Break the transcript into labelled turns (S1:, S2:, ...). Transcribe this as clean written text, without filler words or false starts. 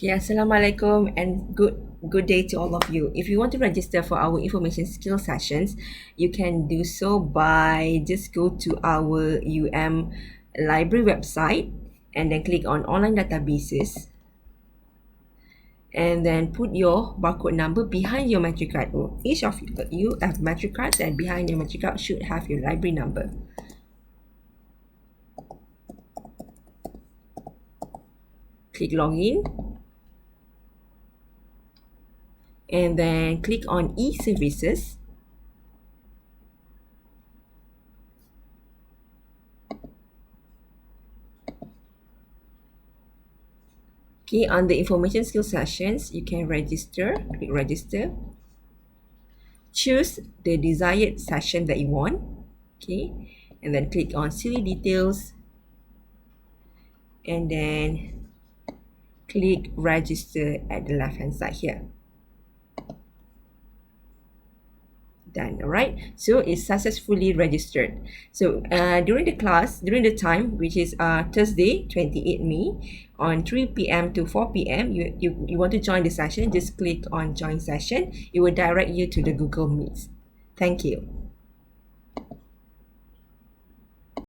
S1: Okay, Assalamualaikum and good day to all of you. If you want to register for our information skill sessions, you can do so by just go to our library website and then click on online databases and then put your barcode number behind your matric card. Each of you have matric cards, and behind your matric card should have your library number. Click login and then click on e-services. Okay, on the information skill sessions, you can register, click register. Choose the desired session that you want. Okay, and then click on silly details and then click register at the left hand side here. Done. All right, so it's successfully registered. So during the time, which is Thursday 28 May on 3 p.m. to 4 p.m., you want to join the session, just click on join session. It will direct you to the Google Meets. Thank you.